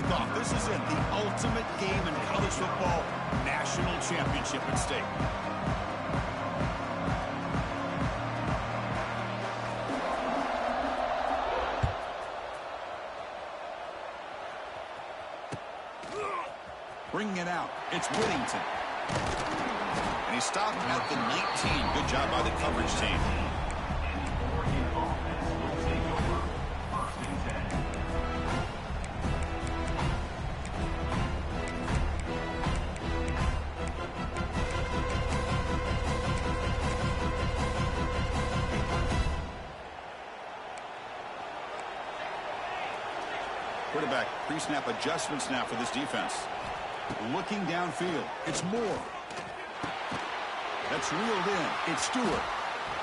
kickoff. This is it, the ultimate game in college football, national championship at stake. Bringing it out, it's Whittington. And he stopped at the 19. Good job by the coverage team. Quarterback, pre-snap adjustments now for this defense. Looking downfield, it's Moore. That's reeled in. It's Stewart.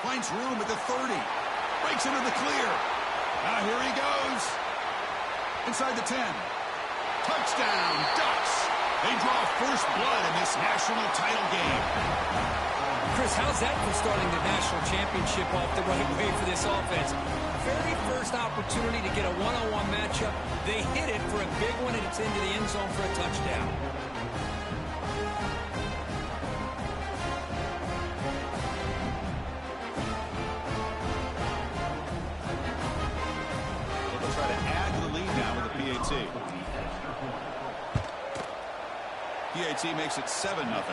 Finds room at the 30. Breaks into the clear. Now here he goes. Inside the 10. Touchdown, Ducks. They draw first blood in this national title game. Chris, how's that for starting the national championship off the right way for this offense? Very first opportunity to get a one-on-one matchup. They hit it for a big one, and it's into the end zone for a touchdown. They'll try to add to the lead now with a PAT. PAT makes it 7-0.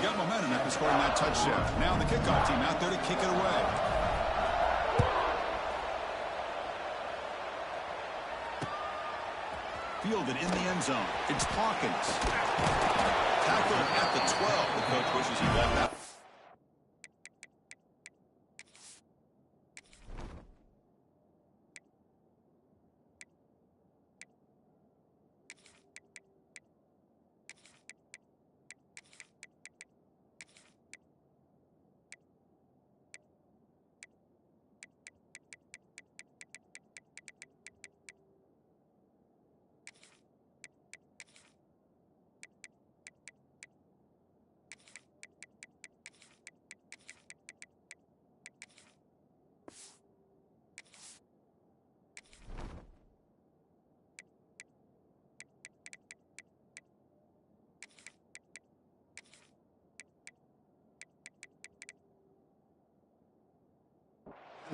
Got momentum after scoring that touchdown. Now the kickoff team out there to kick it away. Fielded in the end zone. It's Hawkins. Tackled at the 12. The coach wishes he got that.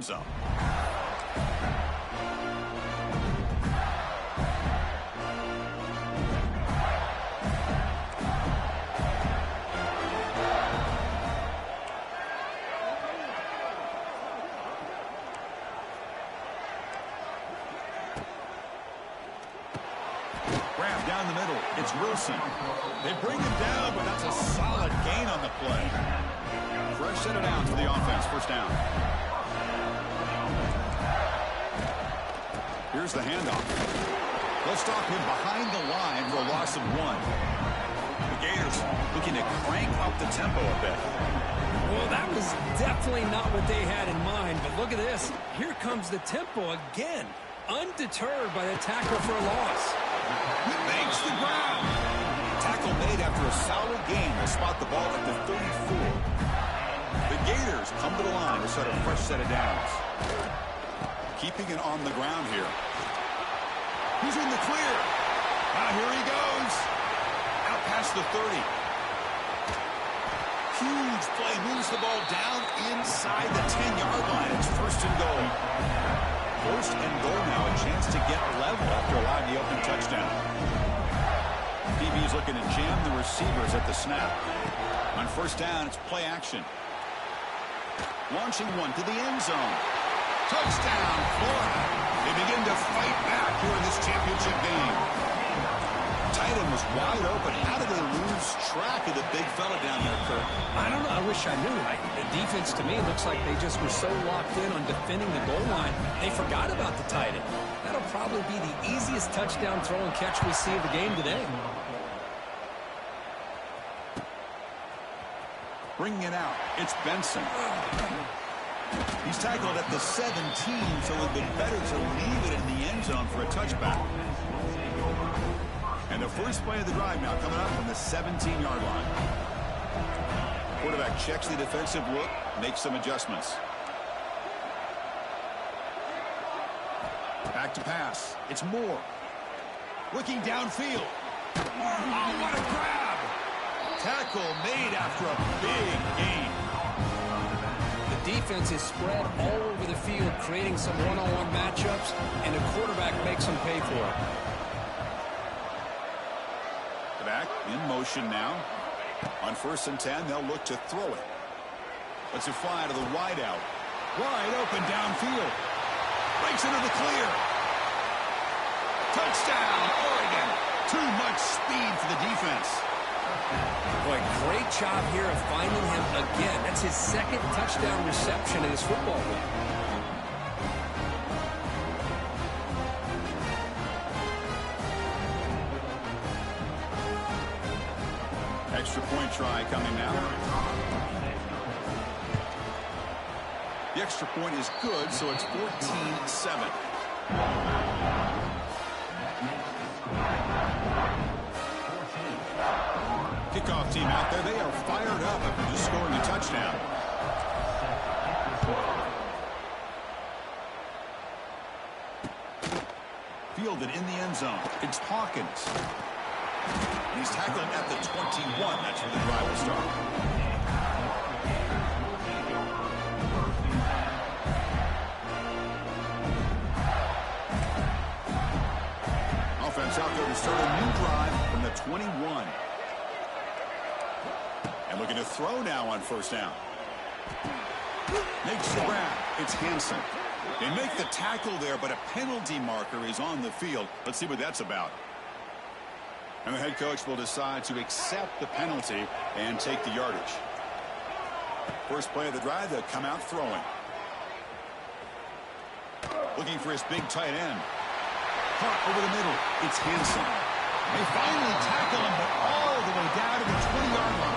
Zone. Grab down the middle. It's Wilson. They bring him down, but that's a solid gain on the play. Fresh set of downs for the offense. First down. Here's the handoff. They'll stop him behind the line for a loss of 1. The Gators looking to crank up the tempo a bit. Well, that was definitely not what they had in mind, but look at this. Here comes the tempo again, undeterred by the tackle for a loss. He makes the ground. Tackle made after a solid gain. They spot the ball at the 34. The Gators come to the line to set a fresh set of downs. Keeping it on the ground here. He's in the clear. Now here he goes. Out past the 30. Huge play. Moves the ball down inside the 10-yard line. It's first and goal. First and goal now. A chance to get level after allowing the open touchdown. DB's looking to jam the receivers at the snap. On first down, it's play action. Launching one to the end zone. Touchdown, Florida. They begin to fight back here in this championship game. Tight end was wide open. How did they lose track of the big fella down there, Kurt? I don't know. I wish I knew. The defense, to me, looks like they just were so locked in on defending the goal line, they forgot about the tight end. That'll probably be the easiest touchdown throw and catch we see of the game today. Bringing it out, it's Benson. He's tackled at the 17, so it would be better to leave it in the end zone for a touchback. And the first play of the drive now coming up from the 17-yard line. Quarterback checks the defensive look, makes some adjustments. Back to pass. It's Moore. Looking downfield. Oh, what a grab! Tackle made after a big gain. The defense is spread all over the field, creating some one-on-one matchups, and the quarterback makes them pay for it. The back in motion now. On 1st and 10, they'll look to throw it. Let's it fly to the wideout. Wide open downfield. Breaks into the clear. Touchdown, Oregon. Too much speed for the defense. Boy, great job here of finding him again. That's his 2nd touchdown reception in his football game. Extra point try coming now. The extra point is good, so it's 14-7. Kickoff team out there. They are fired up after just scoring a touchdown. Fielded in the end zone. It's Hawkins. He's tackled at the 21. That's where the drive will start. Offense out there to start a new drive from the 21. And looking to throw now on 1st down. Makes the grab. It's Hansen. They make the tackle there, but a penalty marker is on the field. Let's see what that's about. And the head coach will decide to accept the penalty and take the yardage. First play of the drive, they'll come out throwing. Looking for his big tight end. Caught over the middle. It's Hansen. They finally tackle him, but all the way down to the 20-yard line.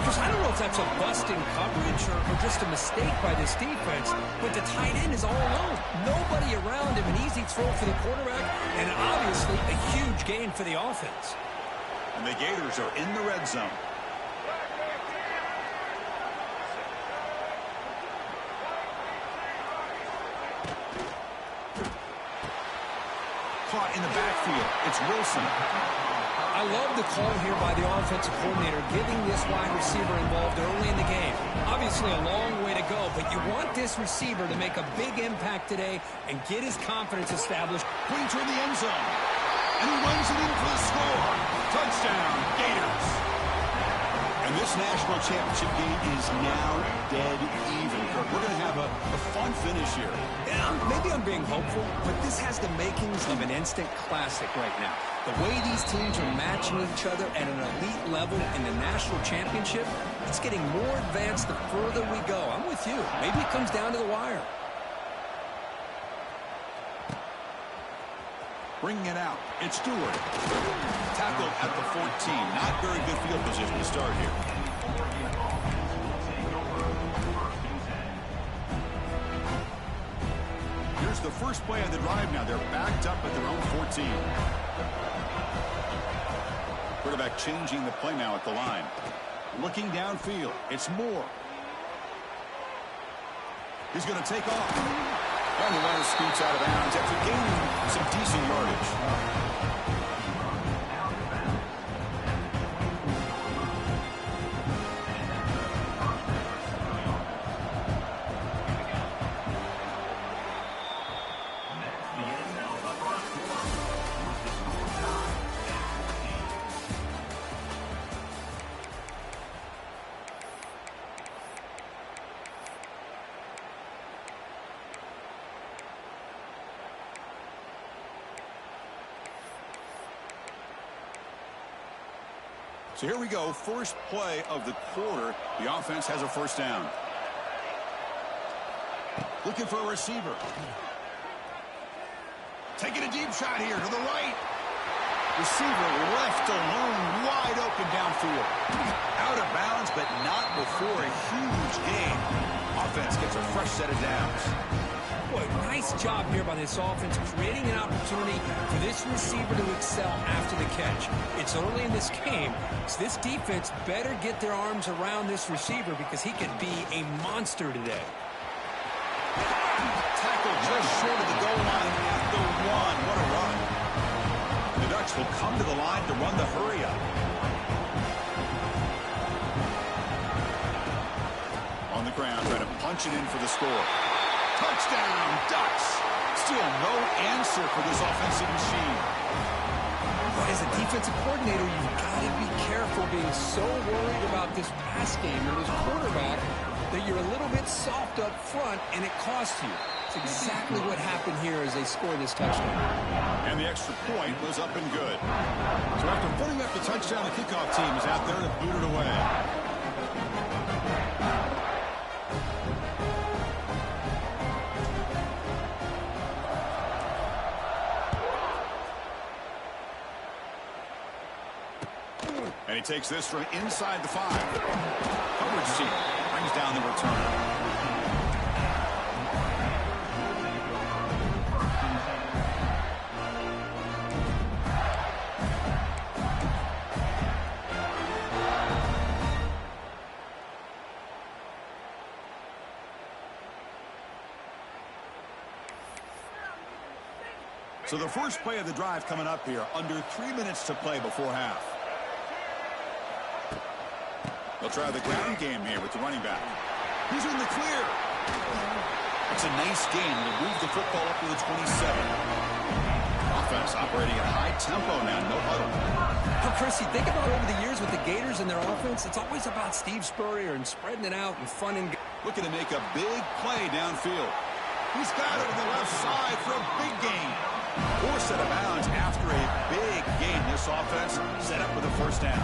I don't know if that's a bust in coverage or just a mistake by this defense, but the tight end is all alone. Nobody around him, an easy throw for the quarterback, and obviously a huge gain for the offense. And the Gators are in the red zone. Caught in the backfield. It's Wilson. I love the call here by the offensive coordinator, getting this wide receiver involved early in the game. Obviously a long way to go, but you want this receiver to make a big impact today and get his confidence established. Brings her in the end zone. And he runs it in for the score. Touchdown, Gators. And this national championship game is now dead even. We're going to have a fun finish here. Yeah, maybe I'm being hopeful, but this has the makings of an instant classic right now. The way these teams are matching each other at an elite level in the national championship, it's getting more advanced the further we go. I'm with you. Maybe it comes down to the wire. Bringing it out. It's Stewart. Tackled at the 14. Not very good field position to start here. Here's the first play of the drive now. They're backed up at their own 14. Quarterback changing the play now at the line. Looking downfield. It's Moore. He's going to take off. And the runner scoots out of bounds after gaining some decent yardage. So here we go, first play of the quarter. The offense has a first down. Looking for a receiver. Taking a deep shot here to the right. Receiver left alone, wide open downfield. Out of bounds, but not before a huge gain. Offense gets a fresh set of downs. Boy, nice job here by this offense, creating an opportunity for this receiver to excel after the catch. It's early in this game, so this defense better get their arms around this receiver because he could be a monster today. Tackle just return to the goal line at the 1. What a run. The Ducks will come to the line to run the hurry-up. On the ground, trying to punch it in for the score. Touchdown, Ducks! Still no answer for this offensive machine. As a defensive coordinator, you've got to be careful being so worried about this pass game or this quarterback that you're a little bit soft up front and it costs you. It's exactly what happened here as they score this touchdown. And the extra point was up and good. So after putting up the touchdown, the kickoff team is out there to boot it away. And he takes this from inside the 5. Coverage team brings down the return. So the first play of the drive coming up here, under 3 minutes to play before half. They'll try the ground game here with the running back. He's in the clear. It's a nice game. They'll move the football up to the 27. Offense operating at high tempo now, no huddle. Well, Chris, you think about over the years with the Gators and their offense, it's always about Steve Spurrier and spreading it out and fun and looking to make a big play downfield. He's got it on the left side for a big gain. Forced out of bounds after a big game. This offense set up with a first down.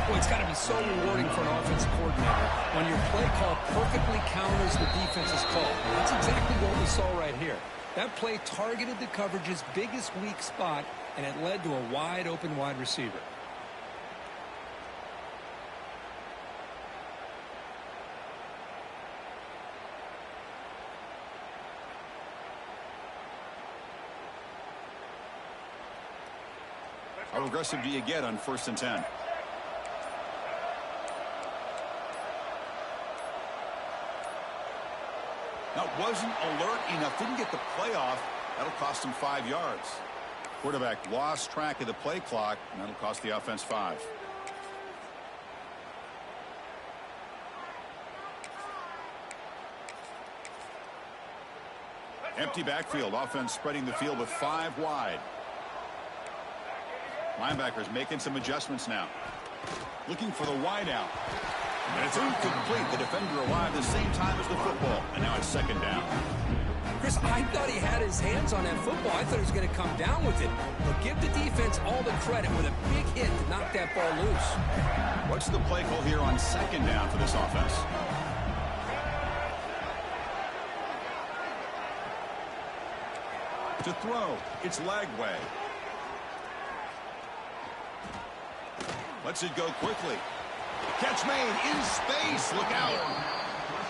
Well, it's got to be so rewarding for an offensive coordinator when your play call perfectly counters the defense's call. That's exactly what we saw right here. That play targeted the coverage's biggest weak spot, and it led to a wide-open wide receiver. How aggressive do you get on 1st and 10? That wasn't alert enough. Didn't get the play off. That'll cost him 5 yards. Quarterback lost track of the play clock, and that'll cost the offense 5. Empty backfield. Offense spreading the field with 5 wide. Linebackers making some adjustments now. Looking for the wide out. And it's incomplete. The defender arrived at the same time as the football. And now it's 2nd down. Chris, I thought he had his hands on that football. I thought he was going to come down with it. But give the defense all the credit with a big hit to knock that ball loose. What's the play call here on 2nd down for this offense? To throw. It's Lagway. Lets it go quickly. Catch made in space. Look out.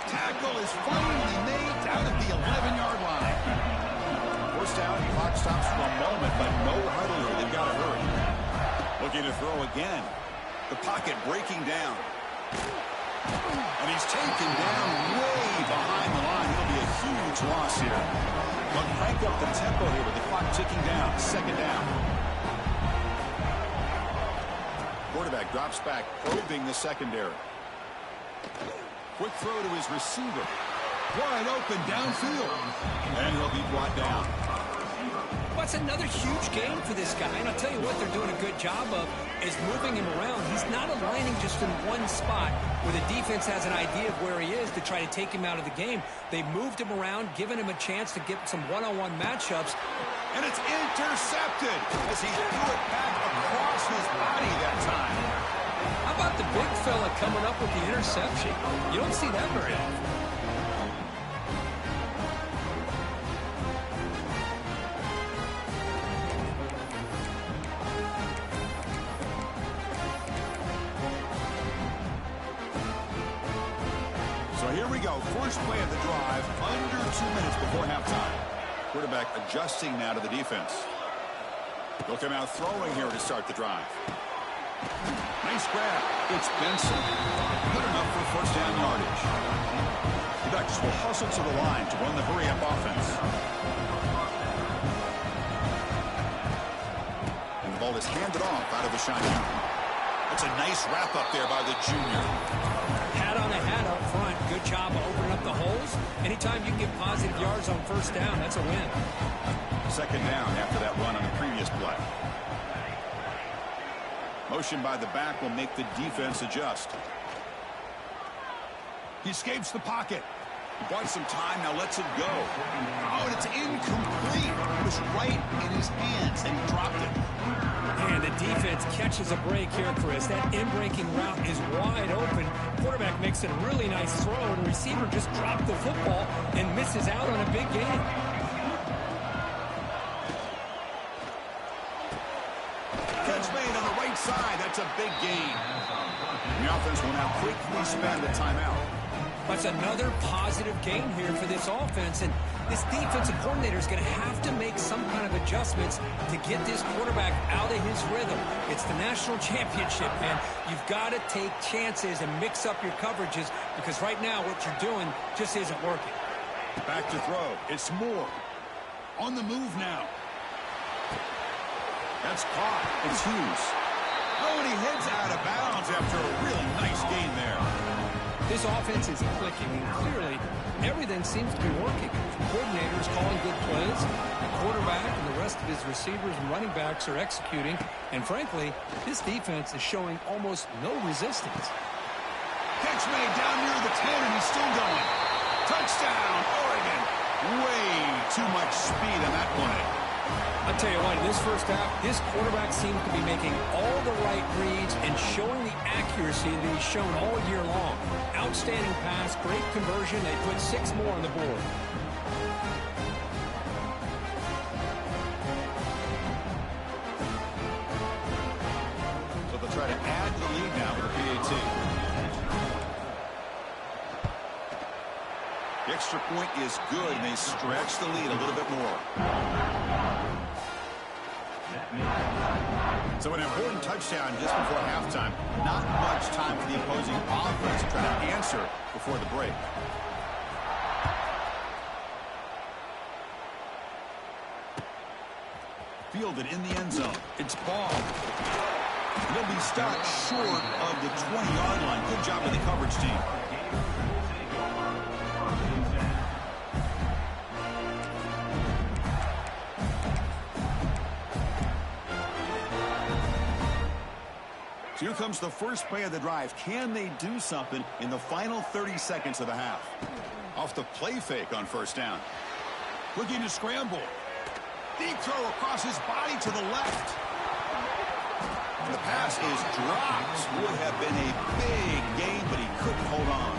Tackle is finally made out at the 11-yard line. First down. Clock stops for a moment, but no huddle here. They've got to hurry. Looking to throw again. The pocket breaking down. And he's taken down way behind the line. It'll be a huge loss here. But crank up the tempo here with the clock ticking down. 2nd down. Quarterback drops back, probing the secondary. Quick throw to his receiver. Wide open downfield. And he'll be brought down. What's another huge game for this guy? And I'll tell you what they're doing a good job of is moving him around. He's not aligning just in one spot where the defense has an idea of where he is to try to take him out of the game. They moved him around, giving him a chance to get some one-on-one matchups. And it's intercepted as he threw it back across his body that time. How about the big fella coming up with the interception? You don't see that very often. So here we go. First play of the drive, under 2 minutes before halftime. Quarterback adjusting now to the defense. He'll come out throwing here to start the drive. Nice grab. It's Benson. Good enough for 1st down yardage. The Ducks will hustle to the line to run the hurry-up offense. And the ball is handed off out of the shotgun. That's a nice wrap-up there by the junior. Hat on a hat up front. Good job of opening up the holes. Anytime you can get positive yards on first down, that's a win. Second down after that run on the previous play. Motion by the back will make the defense adjust. He escapes the pocket. He bought some time, now lets it go. Oh, and it's incomplete. It was right in his hands, and he dropped it. And the defense catches a break here, Chris. That in-breaking route is wide open. Quarterback makes a really nice throw, and the receiver just dropped the football and misses out on a big gain. Catch made on the right side. That's a big gain. The offense will now quickly spend a timeout. That's another positive gain here for this offense, and this defensive coordinator is going to have to make some kind of adjustments to get this quarterback out of his rhythm. It's the national championship, man. You've got to take chances and mix up your coverages because right now what you're doing just isn't working. Back to throw. It's Moore. On the move now. That's caught. It's Hughes. Oh, and he heads out of bounds after a really nice gain there. This offense is clicking, and clearly everything seems to be working. The coordinator is calling good plays. The quarterback and the rest of his receivers and running backs are executing. And frankly, this defense is showing almost no resistance. Catch made down near the 10, and he's still going. Touchdown, Oregon. Way too much speed on that play. I'll tell you what, in this first half, this quarterback seems to be making all the right reads and showing the accuracy that he's shown all year long. Outstanding pass, great conversion. They put 6 more on the board. So they'll try to add to the lead now with the PAT. The extra point is good, and they stretch the lead a little bit more. So an important touchdown just before halftime. Not much time for the opposing offense to try to answer before the break. Fielded in the end zone. It's ball. They'll be stopped short of the 20-yard line. Good job by the coverage team. So here comes the first play of the drive. Can they do something in the final 30 seconds of the half? Off the play fake on first down. Looking to scramble. Deep throw across his body to the left. And the pass is dropped. Would have been a big gain, but he couldn't hold on.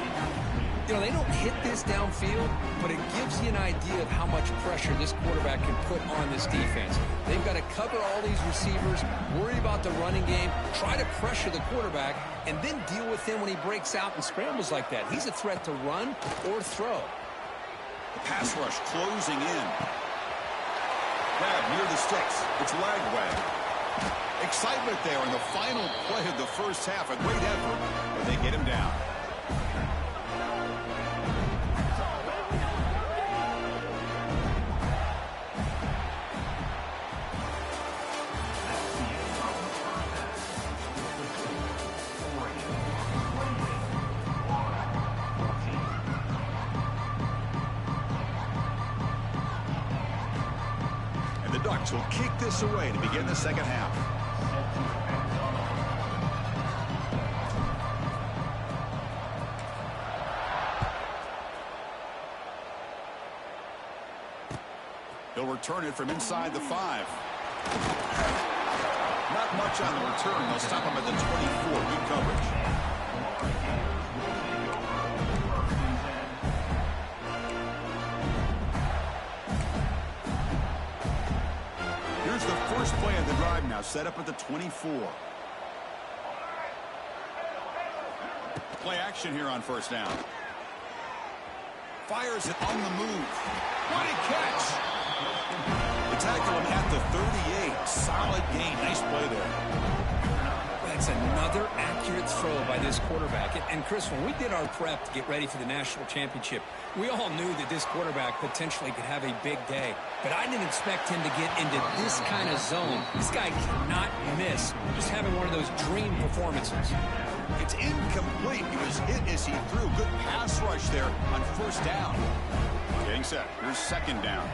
You know, they don't hit this downfield, but it gives you an idea of how much pressure this quarterback can put on this defense. They've got to cover all these receivers, worry about the running game, try to pressure the quarterback, and then deal with him when he breaks out and scrambles like that. He's a threat to run or throw. The pass rush closing in. Grab near the sticks. It's Lagway. Excitement there in the final play of the first half. A great effort, but they get him down. Ducks will kick this away to begin the second half. He'll return it from inside the 5. Not much on the return. They'll stop him at the 24. Good coverage. Here's the first play of the drive now, set up at the 24. Play action here on first down. Fires it on the move. What a catch! They tackle him at the 38. Solid gain. Nice play there. It's another accurate throw by this quarterback. And Chris, when we did our prep to get ready for the national championship, we all knew that this quarterback potentially could have a big day. But I didn't expect him to get into this kind of zone. This guy cannot miss. Just having one of those dream performances. It's incomplete. He was hit as he threw. Good pass rush there on first down. Getting set. Here's second down.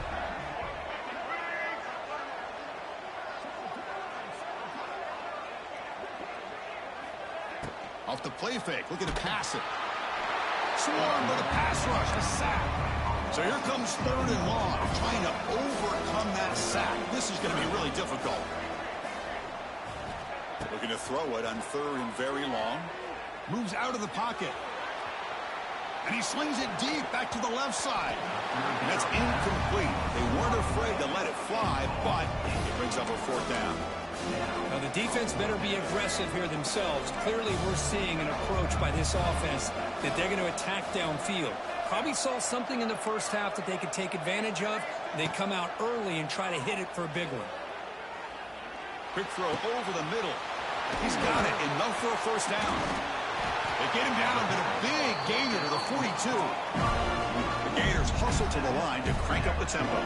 Off the play fake, looking to pass it. Swarmed with a pass rush, a sack. So here comes third and long, trying to overcome that sack. This is going to be really difficult. Looking to throw it on third and very long. Moves out of the pocket. And he slings it deep back to the left side. And that's incomplete. They weren't afraid to let it fly, but it brings up a fourth down. Now, the defense better be aggressive here themselves. Clearly, we're seeing an approach by this offense that they're going to attack downfield. Probably saw something in the first half that they could take advantage of. They come out early and try to hit it for a big one. Quick throw over the middle. He's got it. Enough for a first down. They get him down, but a big gainer to the 42. The Gators hustle to the line to crank up the tempo.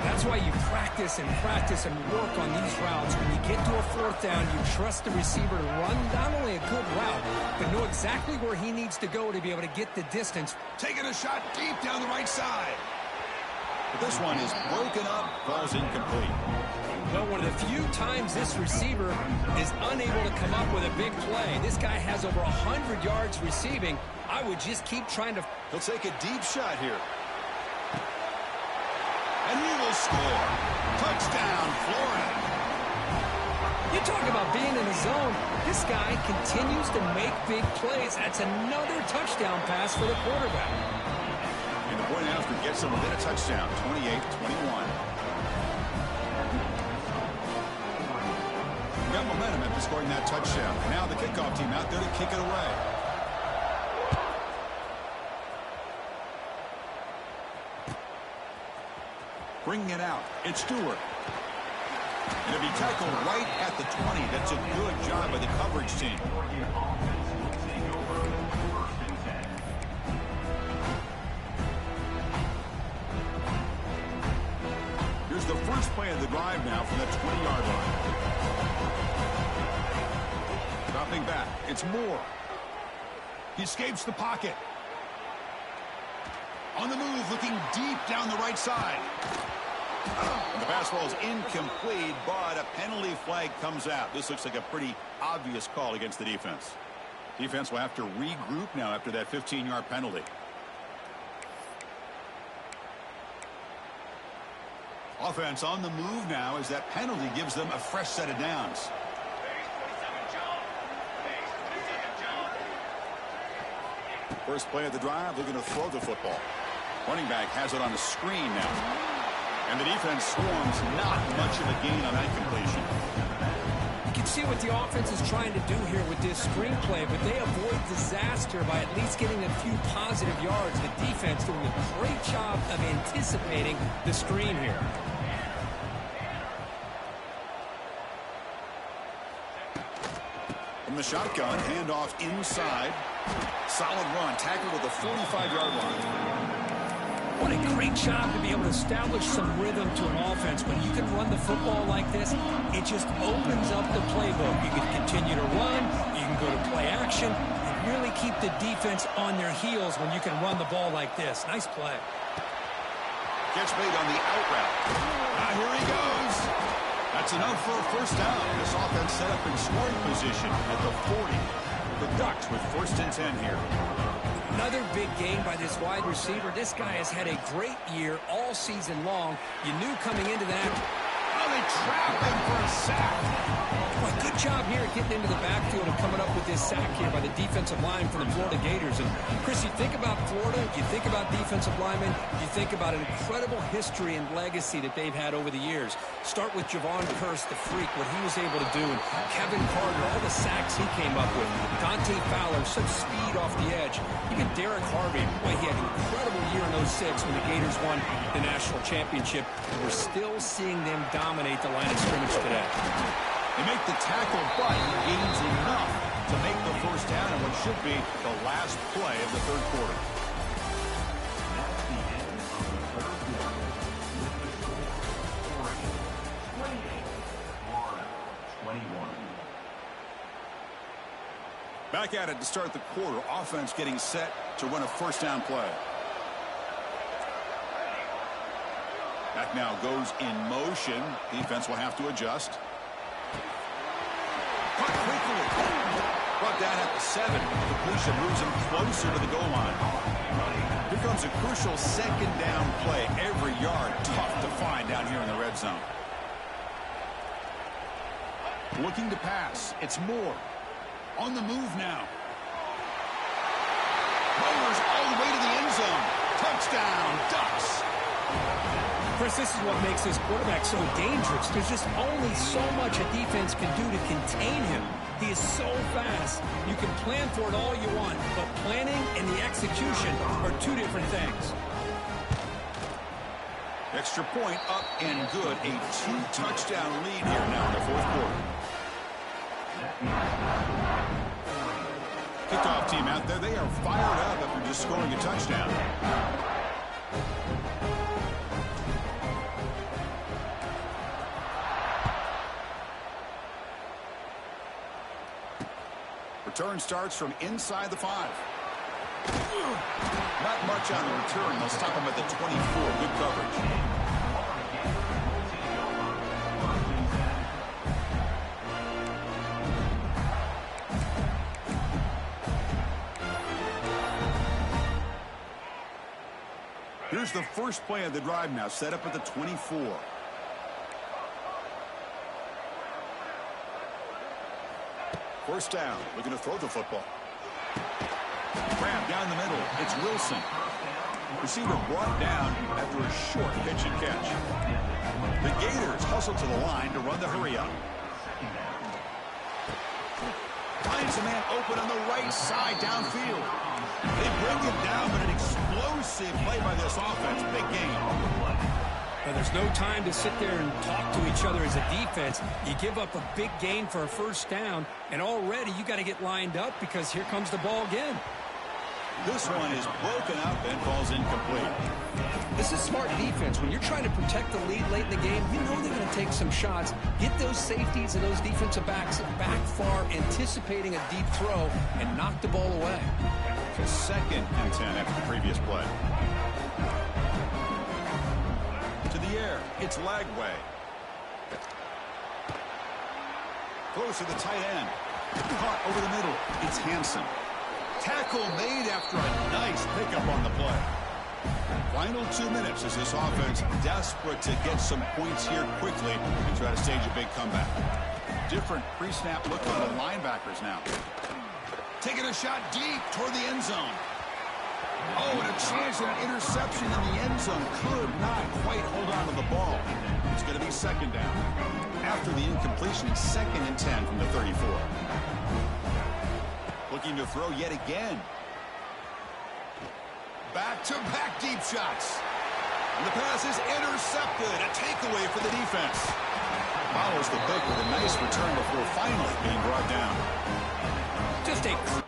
That's why you practice and work on these routes. When you get to a fourth down, you trust the receiver to run not only a good route, but know exactly where he needs to go to be able to get the distance. Taking a shot deep down the right side. But this one is broken up, ball's incomplete. Well, one of the few times this receiver is unable to come up with a big play. This guy has over 100 yards receiving. I would just keep trying to... He'll take a deep shot here. And he will score. Touchdown, Florida. You talk about being in the zone. This guy continues to make big plays. That's another touchdown pass for the quarterback. And the point after gets him within a touchdown, 28-21. Got momentum after scoring that touchdown. Now the kickoff team out there to kick it away. Bringing it out. It's Stewart. And it'll be tackled right at the 20. That's a good job by the coverage team. Here's the first play of the drive now from the 20-yard line. Dropping back. It's Moore. He escapes the pocket. On the move, looking deep down the right side. And the pass ball is incomplete, but a penalty flag comes out. This looks like a pretty obvious call against the defense. Defense will have to regroup now after that 15-yard penalty. Offense on the move now as that penalty gives them a fresh set of downs. First play of the drive, looking to throw the football. Running back has it on the screen now. And the defense swarms, not much of a gain on that completion. You can see what the offense is trying to do here with this screen play, but they avoid disaster by at least getting a few positive yards. The defense doing a great job of anticipating the screen here. From the shotgun, handoff inside. Solid run, tackled at the 45-yard line. What a great job to be able to establish some rhythm to an offense. When you can run the football like this, it just opens up the playbook. You can continue to run, you can go to play action, and really keep the defense on their heels when you can run the ball like this. Nice play. Gets made on the out route. Here he goes. That's enough for a first down. This offense set up in scoring position at the 40. The Ducks with first and 10 here. Another big gain by this wide receiver. This guy has had a great year all season long. You knew coming into that. Oh, they trap him for a sack. Well, good job here getting into the backfield and coming up with this sack here by the defensive line for the Florida Gators. And, Chris, you think about Florida, you think about defensive linemen, you think about an incredible history and legacy that they've had over the years. Start with Javon Kearse, the freak, what he was able to do. And Kevin Carter, all the sacks he came up with. Dante Fowler, such speed off the edge. Even Derek Harvey, boy, he had an incredible year in 06 when the Gators won the national championship. And we're still seeing them dominate the line of scrimmage today. They make the tackle, but he gains enough to make the first down in what should be the last play of the third quarter. Back at it to start the quarter. Offense getting set to run a first down play. Back now goes in motion. Defense will have to adjust. Cut quickly. Brought down at the 7. Completion moves him closer to the goal line. Here comes a crucial second down play. Every yard tough to find down here in the red zone. Looking to pass. It's Moore. On the move now. Rolls all the way to the end zone. Touchdown, Ducks. Chris, this is what makes this quarterback so dangerous. There's just only so much a defense can do to contain him. He is so fast. You can plan for it all you want, but planning and the execution are two different things. Extra point up and good. A 2-touchdown lead here now in the fourth quarter. Kickoff team out there. They are fired up after just scoring a touchdown. Return starts from inside the 5. Not much on the return. They'll stop him at the 24. Good coverage. Here's the first play of the drive now, set up at the 24. First down, looking to throw the football. Grab down the middle, it's Wilson. Receiver brought down after a short pitch and catch. The Gators hustle to the line to run the hurry up. Finds a man open on the right side downfield. They bring him down, but an explosive play by this offense. Big game. Well, there's no time to sit there and talk to each other as a defense. You give up a big gain for a first down, and already you got to get lined up because here comes the ball again. This one is broken up and falls incomplete. This is smart defense. When you're trying to protect the lead late in the game, you know they're going to take some shots. Get those safeties and those defensive backs back far, anticipating a deep throw, and knock the ball away. Just 2nd and 10 after the previous play. To the air, it's Lagway. Close to the tight end. Caught over the middle, it's Hansen. Tackle made after a nice pickup on the play. Final 2 minutes as this offense desperate to get some points here quickly and try to stage a big comeback. Different pre-snap look on the linebackers now. Taking a shot deep toward the end zone. Oh, and a chance at an interception in the end zone. Could not quite hold on to the ball. It's going to be second down. After the incompletion, 2nd and 10 from the 34. Looking to throw yet again. Back-to-back deep shots. And the pass is intercepted. A takeaway for the defense. Follows the pick with a nice return before finally being brought down. Just a